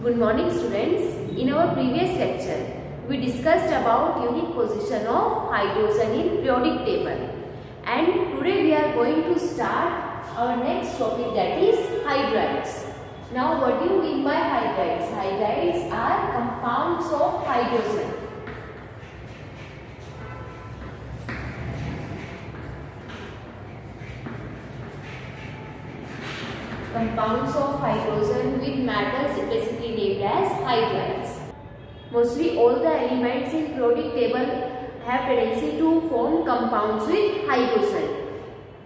Good morning students. In our previous lecture, we discussed about unique position of hydrogen in periodic table. And today we are going to start our next topic, that is hydrides. Now what do you mean by hydrides? Hydrides are compounds of hydrogen. Compounds of hydrogen with metals basically named as hydrides. Mostly all the elements in periodic table have tendency to form compounds with hydrogen,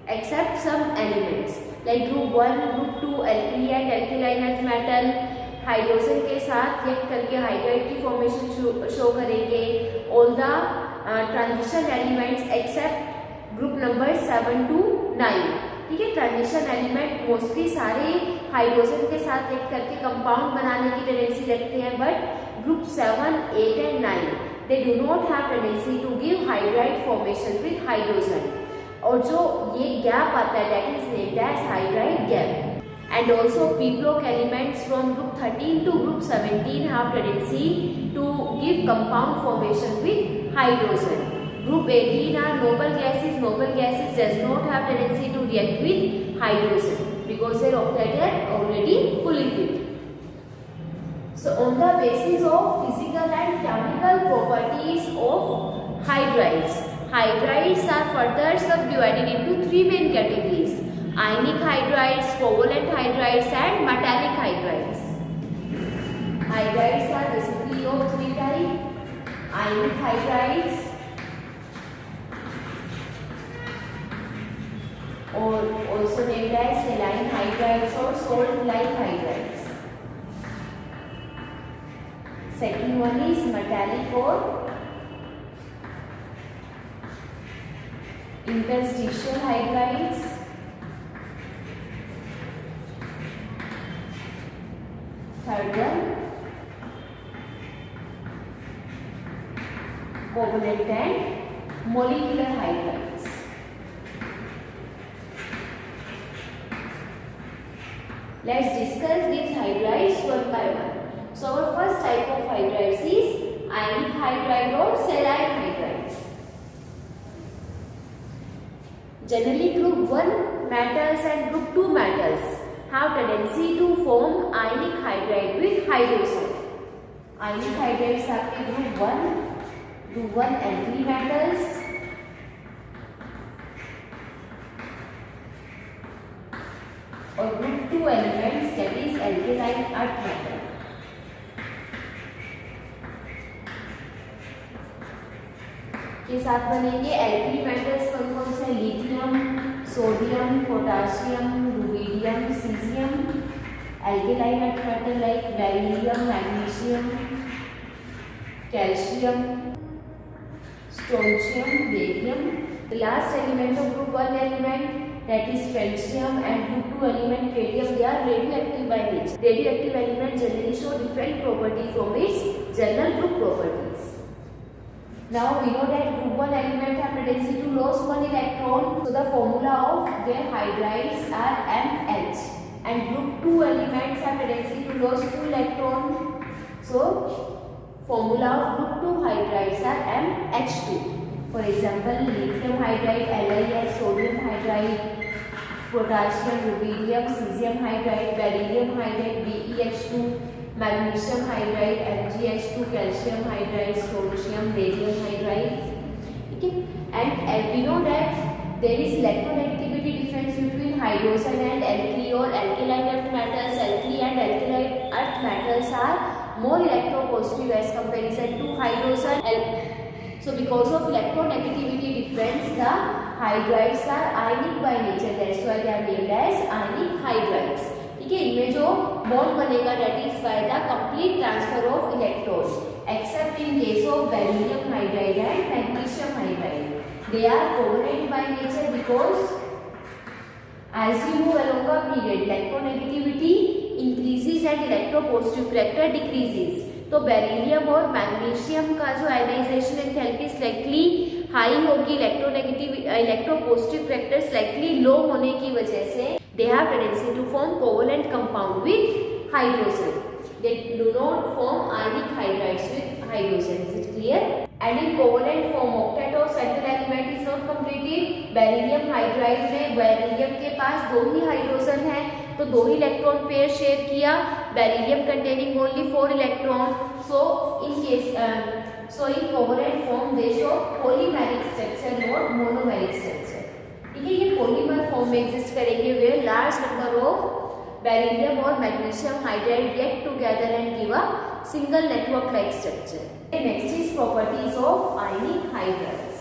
except some elements like group 1, group 2, alkali and alkaline earth metal hydrogen के साथ react करके hydride की formation show करेंगे. All the transition elements except group number 7 to 9. ठीक है, transition element mostly सारे hydrogen के साथ रिएक्ट करके कंपाउंड बनाने की टेंडेंसी रखते हैं, but group 7, 8 and 9 they do not have tendency to give hydride formation with hydrogen. और जो ये गैप आता है that is named as hydride gap. And also p-block elements from group 13 to group 17 have tendency to give compound formation with hydrogen. Group 18 are noble gases. Noble gases does not have tendency to react with hydrogen because their octet are already fully filled. So on the basis of physical and chemical properties of hydrides, hydrides are further subdivided into three main categories: ionic hydrides, covalent hydrides and metallic hydrides. Hydrides are basically of three types: ionic hydrides, or also named as saline hydrides or salt-like hydrides. Second one is metallic or interstitial hydrides. Third one, covalent and molecular hydrides. Let's discuss these hydrides one by one. So our first type of hydrides is ionic hydride or saline hydrides. Generally group 1 metals and group 2 metals have tendency to form ionic hydride with hydrogen. Ionic hydrides आपके group 1 alkali metals, और group 2 elements that is alkaline earth metal. के साथ बनेंगे alkali metals कौन कौन से? Lithium, sodium, potassium, rubidium, caesium. alkaline earth metal like beryllium, magnesium, calcium, strontium, barium. The last element of group 1 element, that is francium, and group 2 element radium, they are radioactive by nature. Radioactive element generally show different property from its general group properties. Now we know that group 1 element have tendency to lose one electron, so the formula of their hydrides are MH, and group 2 elements have tendency to lose 2 electron, so formula of group 2 hydrides are MH2. For example, lithium hydride LiS, sodium hydride, potassium, rubidium, cesium hydride, beryllium hydride BeH2, magnesium hydride MgH2, calcium hydride, strontium, barium hydride. Okay, and we know that there is electronegativity difference between hydrogen and alkali or alkaline earth metals. Alkali and alkaline earth metals are more electropositive as comparison to hydrogen. So because of electronegativity difference, the hydrides are ionic by nature. That's why they are named as ionic hydrides. ठीक है, इनमें जो bond बनेगा that is by the complete transfer of electrons, except in case of beryllium hydride and magnesium hydride. They are covalent by nature because as you move along the period, electronegativity increases and electropositive character decreases. तो beryllium और magnesium का जो ionization enthalpy slightly high होगी, electropositive character slightly low होने की वजह से they have tendency to form covalent compound with hydrogen. they do not form ionic hydrides with hydrogen. Is it clear? And in covalent form octet of central element is not completed. Beryllium hydride में beryllium के पास 2 ही hydrogen है, तो 2 ही electron pair share किया. Beryllium containing only 4 electron. So in covalent form they show polymeric structure, not monomeric structure. ठीक है, ये polymer form में exist करेंगे where large number of beryllium और magnesium hydride react together and give a single network like structure. Next is properties of ionic hydrides.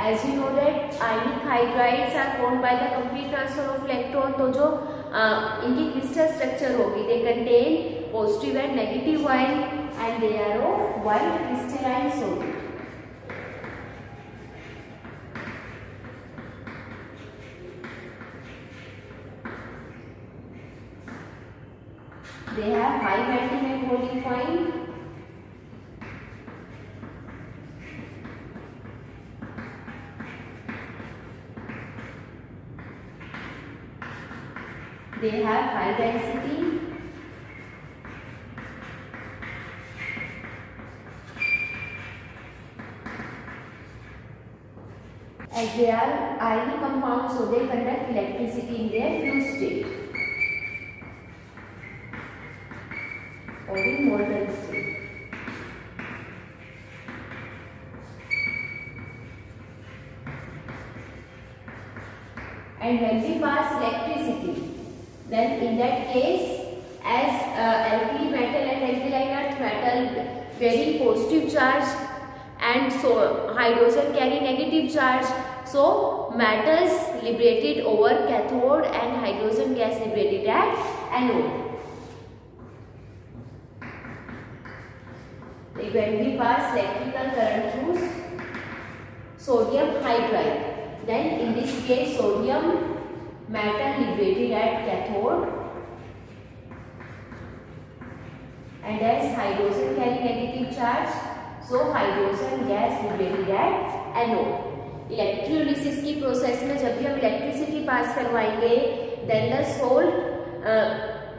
As you know that ionic hydrides are formed by the complete transfer of electron. तो जो इनकी crystal structure होगी, they contain positive and negative ion and they are of white crystalline solid. They have high melting and boiling point. They have high density. As they are ionic compounds, so they conduct electricity in their fused state or in molten state. And when we pass electricity, then in that case, as alkali metal and alkaline earth metal carry positive charge and so hydrogen carry negative charge, so metals liberated over cathode and hydrogen gas liberated at anode. Like when we pass electrical current through sodium hydride, then in this case sodium metal liberated at cathode, and as hydrogen carry negative charge, so hydrogen gas liberated at anode. Electrolysis की process में जब भी हम electricity pass करवाएंगे, then the salt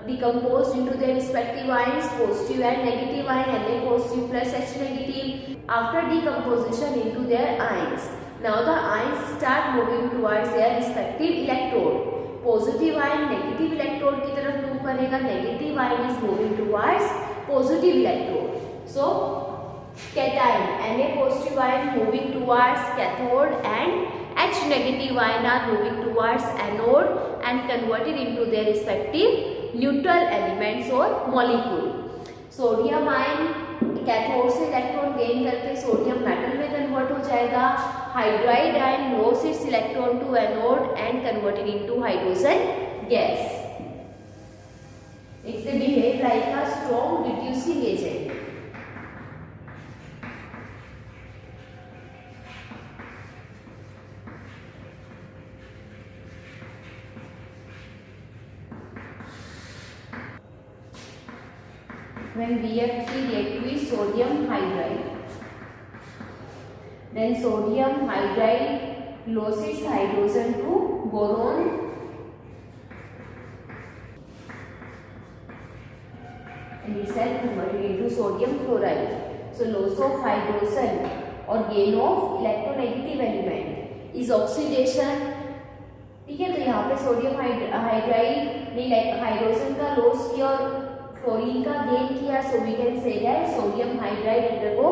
decomposed into their respective ions, positive and negative ion, Na positive plus H negative. After decomposition into their ions, now the ions start moving towards their respective electrode. Positive ion negative electrode की तरफ move करेगा, negative ion is moving towards positive electrode. So cation, Na positive ion moving towards cathode and H negative ion are moving towards anode and converted into their respective neutral elements or molecule. Sodium ion cathode से electron gain करके sodium metal में convert हो जाएगा. Hydride ion loss its electron to anode and converted into hydrogen gas. Its behave like a strong reducing agent. When BF3 react with sodium hydride, then sodium hydride loses hydrogen to boron and itself converted into sodium fluoride. So loss of hydrogen or gain of electronegative element is oxidation. ठीक है, तो यहाँ पे sodium hydride ने hydrogen का loss किया और fluorine का गेन किया. So we can say that sodium hydride undergo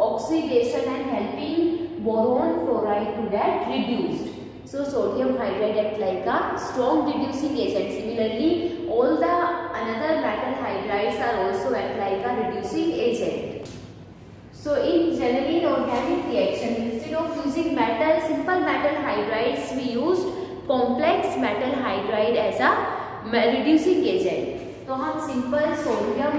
oxidation and helping boron fluoride to get reduced. So sodium hydride act like a strong reducing agent. Similarly, all the another metal hydrides are also act like a reducing agent. So in generally in organic reaction, instead of using simple metal hydrides, we used complex metal hydride as a reducing agent. तो हम simple sodium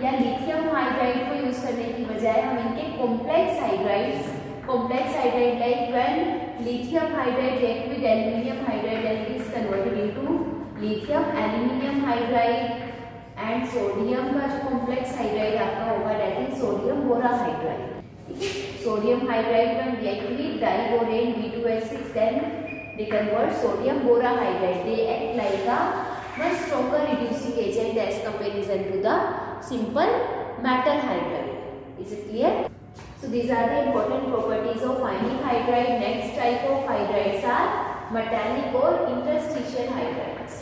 या lithium hydride को use करने की बजाय हम इनके complex hydride like when lithium hydride react with aluminium hydride and it is converted into lithium aluminium hydride, and sodium का जो कॉम्प्लेक्स हाइड्राइड आपका होगा that is sodium Bora hydride. Sodium hydride when react with diborane B2H6, then they convert sodium borahydride. They act like a much stronger reducing agent as comparison to the simple metal hydride. Is it clear? So these are the important properties of ionic hydride. Next type of hydrides are metallic or interstitial hydrides.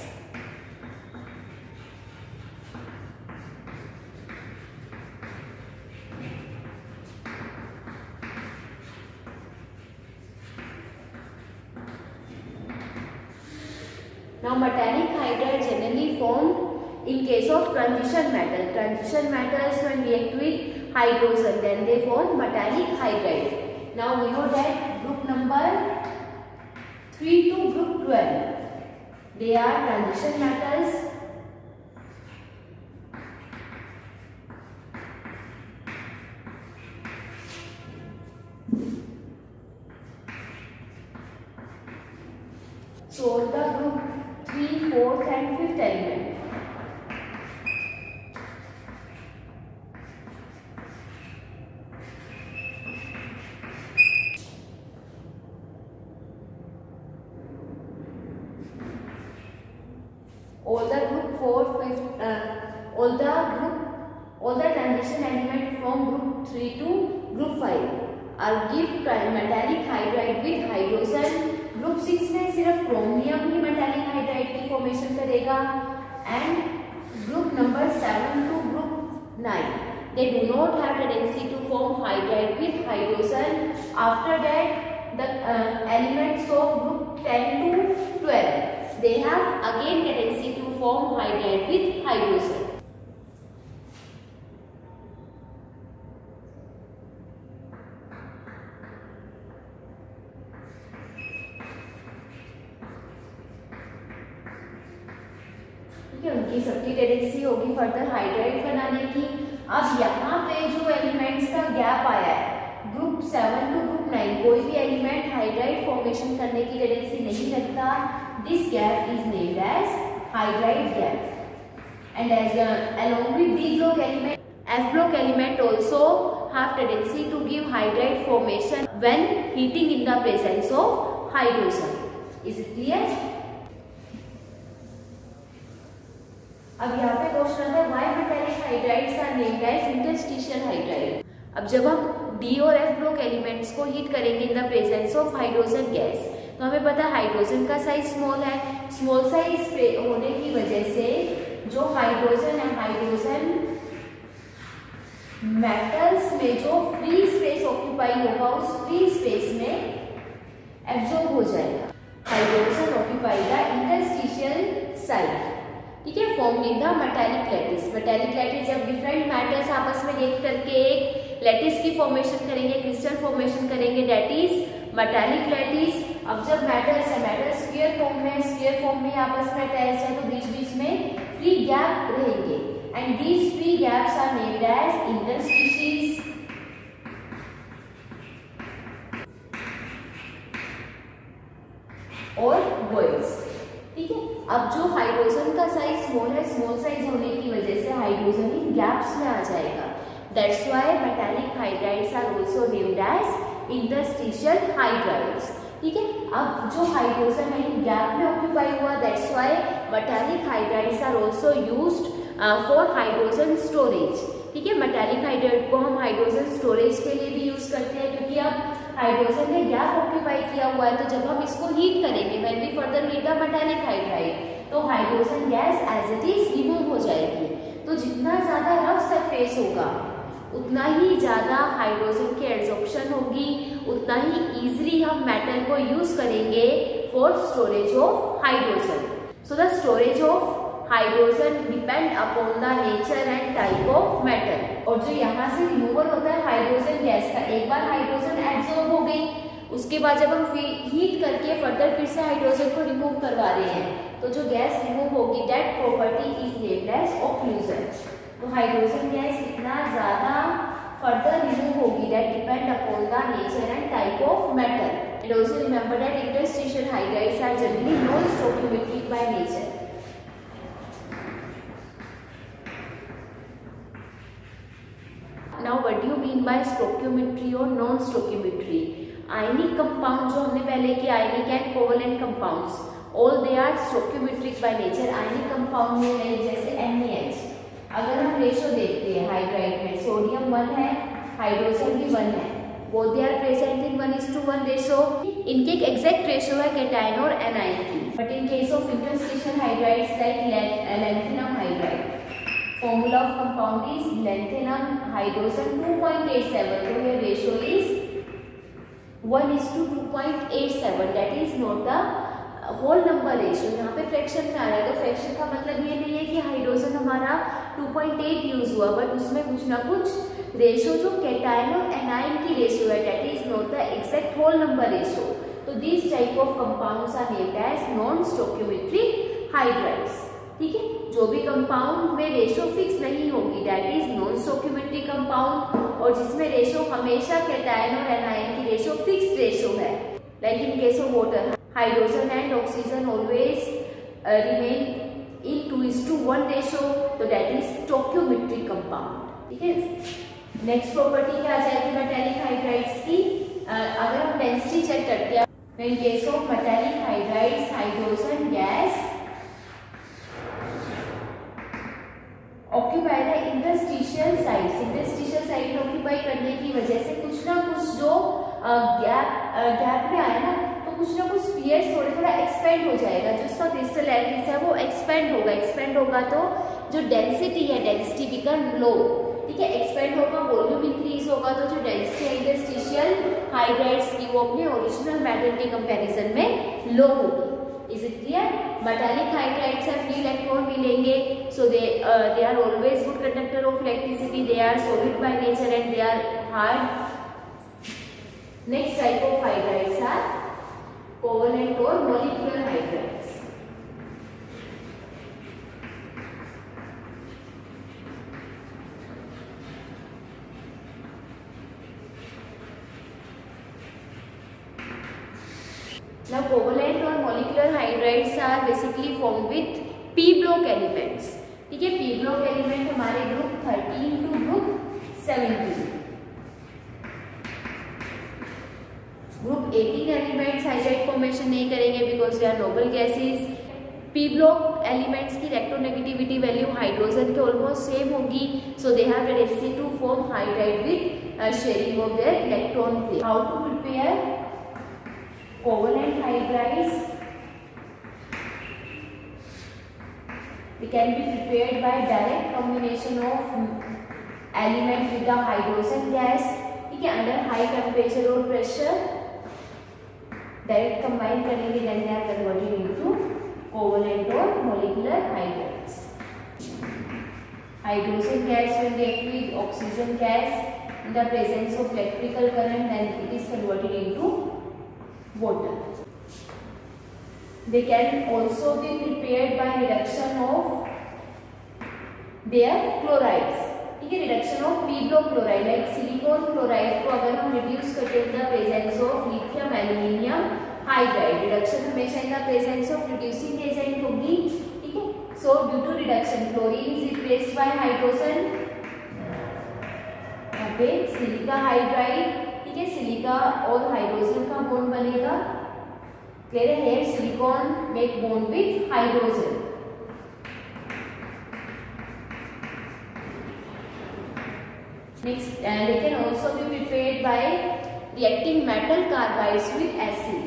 Now metallic hydride generally formed in case of transition metal. Transition metals when react with hydrogen, then they form metallic hydride. Now we know that group number 3 to group 12, they are transition metals. So the group 3, 4th and 5th element. All the transition element from group 3 to group 5 are give metallic hydride with hydrogen. Group 6 में सिर्फ chromium ही metallic hydride की formation करेगा and group number 7 to group 9 they do not have tendency to form hydride with hydrogen. After that the elements of group 10 to 12 they have again tendency to form hydride with hydrogen. उनकी सबकी tendency होगी further hydride बनाने की. अब यहाँ पे जो elements का गैप आया है ग्रुप 7 टू ग्रुप 9 कोई भी एलिमेंट हाइड्राइड फॉर्मेशन करने की टेंडेंसी नहीं रखता. This gap is named as hydride gap and as along with D block element, F block element also have tendency to give hydride formation when heating in the presence of hydrogen. Is it clear? अब यहाँ पे question आता है why metallic hydrides are named as interstitial hydride. अब जब हम D और F block elements को हीट करेंगे in the presence of hydrogen gas तो हमें पता है हाइड्रोजन का साइज स्मॉल है. स्मॉल साइज होने की वजह से जो हाइड्रोजन है हाइड्रोजन मेटल्स में जो फ्री स्पेस ऑक्यूपाई होगा उस फ्री स्पेस में एब्जॉर्ब हो जाएगा. Hydrogen occupy the interstitial side. ठीक है, form in the metallic lattice. Metallic lattice जब डिफरेंट मैटर्स आपस में रिएक्ट करके एक लैटिस की फॉर्मेशन करेंगे, क्रिस्टल फॉर्मेशन करेंगे, दैट इज मेटालिक लैटिस. अब जब मैटर्स है, मैटर स्फीयर फॉर्म में आपस में अटैच है तो बीच बीच में फ्री गैप रहेंगे and these free gaps are named as interstitials. Or voids. ठीक है, अब जो हाइड्रोजन का साइज स्मॉल है, स्मॉल साइज होने की वजह से हाइड्रोजन इन गैप्स में आ जाएगा. That's why metallic hydrides are also named as interstitial hydrides. ठीक है, अब जो हाइड्रोजन है इन गैप में ऑक्यूपाई हुआ, that's why metallic hydrides are also used for hydrogen storage. ठीक है, मेटालिक हाइड्राइड को हम हाइड्रोजन स्टोरेज के लिए भी यूज करते हैं क्योंकि अब हाइड्रोजन ने गैप ऑक्यूपाई किया हुआ है तो जब हम इसको हीट करेंगे when we further heat the metallic hydride तो hydrogen gas as it is remove हो जाएगी. तो जितना ज्यादा रफ सरफेस होगा उतना ही ज्यादा हाइड्रोजन की एब्जॉर्प्शन होगी, उतना ही इजीली हम मेटल को यूज करेंगे for storage of hydrogen. So the storage of hydrogen depend upon the nature and type of metal. और जो यहाँ से रिमूवल होता है हाइड्रोजन गैस का, एक बार हाइड्रोजन एब्जॉर्ब हो गई उसके बाद जब हम हीट करके फर्दर फिर से हाइड्रोजन को रिमूव करवा रहे हैं तो जो गैस रिमूव होगी that property is named as occlusion. तो हाइड्रोजन गैस कितना ज्यादा फर्दर रिमूव होगी that depend upon the nature and type of metal. And also remember that interstitial hydrides are generally non stoichiometric by nature. Now what do you mean by stoichiometric stoichiometry or non stoichiometry. Ionic compound जो हमने पहले किया, ionic and covalent compounds, all they are stoichiometric by nature. Ionic compound में है जैसे NaH, अगर हम ratio देखते हैं हाइड्राइड में, सोडियम 1 है, हाइड्रोजन भी 1 है, both they are present in 1:1 ratio। इनके एक एग्जैक्ट रेशो है कैटायन और एनायन की, but in case of interstitial hydrides like lanthanum hydride, formula of compound is lanthanum hydrogen 2.87, तो ये ratio is 1:2.87, that is not the whole number ratio. यहाँ पे fraction में आ रहा है, तो फ्रैक्शन का मतलब ये नहीं है कि हाइड्रोजन हमारा 2.8 यूज हुआ, बट उसमें कुछ ना कुछ रेशो जो कैटायन और एनायन की रेशो है, that is not the exact whole number ratio. तो this type of compounds are named as non stoichiometric hydrides. ठीक है, जो भी कंपाउंड में रेशो फिक्स नहीं होगी दैट इज नॉन स्टोकियोमेट्रिक कंपाउंड, और जिसमें रेशो हमेशा कैटायन और एनायन की रेशो फिक्स्ड रेशो है, like in case of water, hydrogen and oxygen always remain in 2:1 ratio, तो दैट इज स्टोकियोमेट्रिक कंपाउंड। ठीक है, नेक्स्ट प्रॉपर्टी क्या आ जाएगी मेटालिक हाइड्राइड्स की? अगर हम डेंसिटी चेक करते हैं, इन case of metallic hydrides, hydrogen gas occupy the interstitial sides. Interstitial side occupy करने की वजह से कुछ ना कुछ जो गैप में आया ना, तो कुछ ना कुछ स्फीयर्स थोड़ा एक्सपेंड हो जाएगा, जो उसका क्रिस्टल लैटिस है वो एक्सपेंड होगा। एक्सपेंड होगा तो जो डेंसिटी है, डेंसिटी बिकम लो। ठीक है, एक्सपेंड होगा, वॉल्यूम इंक्रीज होगा, तो जो डेंसिटी है इंटरस्टिशियल हाइड्राइड्स की वो अपने ओरिजिनल मेटल के कंपैरिजन में लो होगी। Is it clear? Metallic hydrides है, फ्री इलेक्ट्रॉन मिलेंगे, so they are always good conductor of electricity, they are solid by nature and they are hard. Next type of hydrides are covalent or molecular hydrides. Now covalent और molecular hydrides are basically formed with p block elements। ठीक है, p block element हमारे group 13 to group 17। Group 18 elements hydride formation नहीं करेंगे because they are noble gases. p block elements की electronegativity value hydrogen के almost same होगी, so they have tendency to form hydride with sharing of their electron pair. How to prepare covalent hydrides? They can be prepared by direct combination of element with the hydrogen gas। ठीक है, under high temperature और pressure direct combine करेंगे, then they are converted into covalent और molecular hydrides। Hydrogen gas when react with oxygen gas in the presence of electrical current, then it is converted into water। They can also be prepared by reduction of their chlorides। ठीक है, reduction of p block chloride like silicon chloride को अगर हम reduce करते हैं in the presence of lithium aluminium hydride, reduction हमेशा in the presence of reducing agent होगी। ठीक है, so due to reduction chlorine is replaced by hydrogen, यहाँ पे सिलिका हाइड्राइड। ठीक है, सिलिका और हाइड्रोजन का बॉन्ड बनेगा, क्लियर है? Here silicon make bond with hydrogen. Next, they can also be prepared by reacting metal carbides with acid।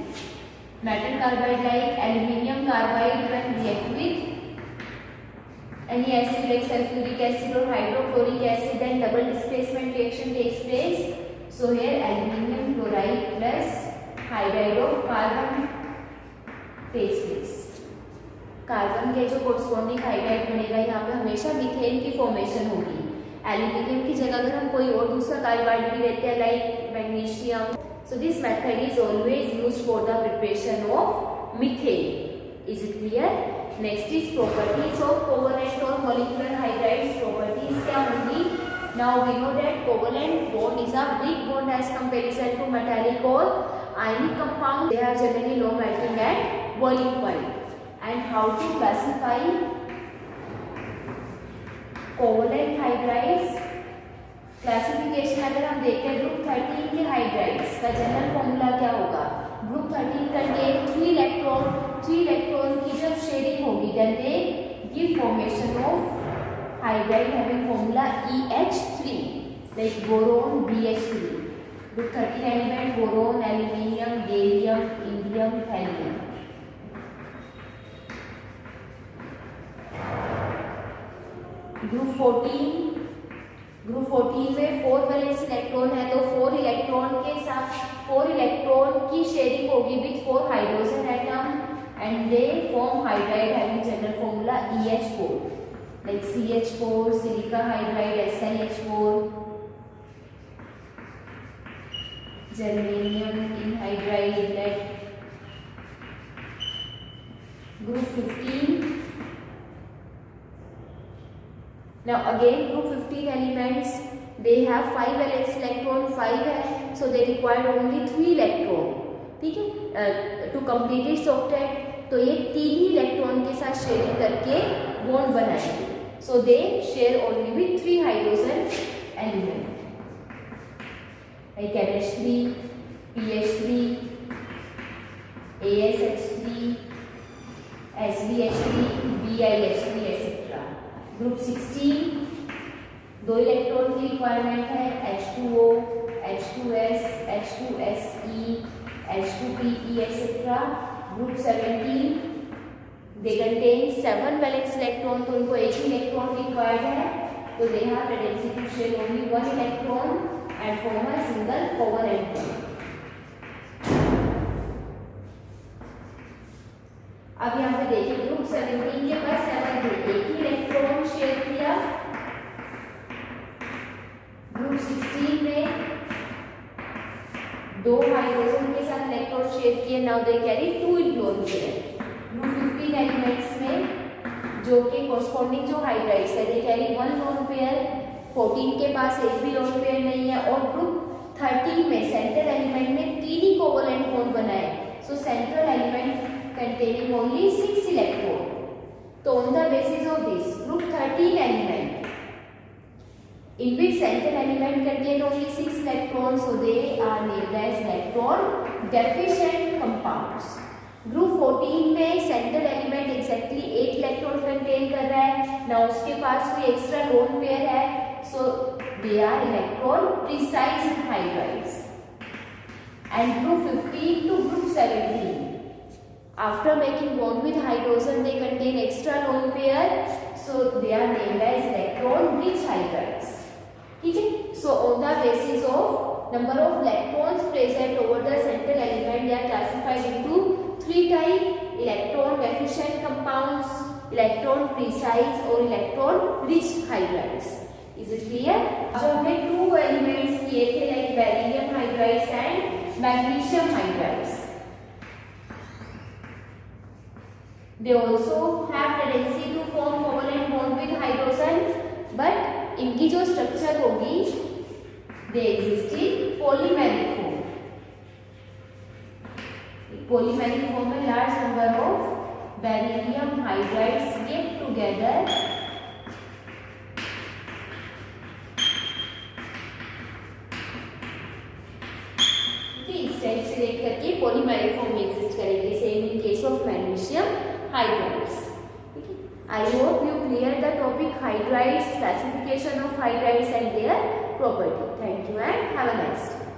metal carbide like aluminium carbide when react with any acid like sulfuric acid or hydrochloric acid, then double displacement reaction takes place। So here aluminium chloride plus hydride of carbon takes place। Carbon के जो corresponding hydride बनेगा, यहाँ पे हमेशा methane की formation होगी। Aluminium की जगह अगर हम कोई और दूसरा कार्बाइड भी लेते हैं like magnesium, so this method is always used for the preparation of methane. Is it clear? Next is properties of covalent or molecular hydrides. Properties क्या होंगी? Now we know that covalent bond is a weak bond as comparison to metallic or ionic compound. They are generally low melting at boiling point. And how to classify covalent hydrides? Classification अगर हम देखते हैं group 13 के hydrides का general formula क्या होगा, group 13 contain 3 electron की जब शेयरिंग होगी then they give formation of hydride having formula EH3 like boron BH3। Group 13 element boron, aluminium, gallium, indium, helium. Group 14 में 4 वैलेंस इलेक्ट्रॉन है तो 4 इलेक्ट्रॉन के साथ 4 इलेक्ट्रॉन की शेयरिंग होगी with 4 hydrogen atom and they form hydride having general formula EH4 like CH4, silica hydride SiH4, germanium in hydride lead. Group 15 now again group 15 elements they have 5 valence electron, 5 है so they require only 3 electron, ठीक है, to complete its octet। तो ये 3 ही electron के साथ sharing करके bond बनाएंगे so they share only with 3 hydrogen element like NH3, PH3, ASH3, SBH3, BiH3 etc। Group 16 2 electron की रिक्वायरमेंट है H2O, H2S, H2SE, H2PE etcetera. Group 17 they contain 7 valence electron तो इनको एक ही इलेक्ट्रॉन रिक्वायर्ड है तो they have tendency to share only 1 electron and form a single covalent bond. अब यहाँ पे देखिए ग्रुप 17 के पास 7 थे, एक ही इलेक्ट्रॉन शेयर किया। ग्रुप 16 में 2 हाइड्रोजन के साथ इलेक्ट्रॉन शेयर किए, now they carry 2 lone pair. Group 15 elements में जो कि कोरस्पॉन्डिंग जो हाइड्राइड्स है दे कैरी 1 लोन पेयर, 14 के पास एक भी लोन पेयर नहीं है। और ग्रुप 13 में सेंट्रल एलिमेंट ने 3 ही कोवैलेंट बॉन्ड बनाए सो central element containing only 6 electron। So on the basis of this group 13 element in which central element contain only 6 electrons so they are named as electron deficient compounds। Group 14 में central element exactly 8 electron contain कर रहा है, ना उसके पास कोई extra lone pair है so they are electron precise hydrides। And group 15 to group 17 after making bond with hydrogen they contain extra lone pair so they are named as electron rich hydrides, ठीक है। So on the basis of number of electrons present over the central element they are classified into 3 type: electron deficient compounds, electron precise और electron rich hydrides। Is it clear? जो हमने 2 elements किए थे like beryllium hydrides and magnesium hydrides, they also have tendency to form covalent bond with hydrogen but इनकी जो structure होगी they exist in polymeric form। polymeric form में large number of beryllium hydrides get together इस type से देख करके polymeric form में exist करेंगे। Same in case of magnesium hydrides। I hope you clear the topic hydrides, classification of hydrides and their property. Thank you and have a nice day.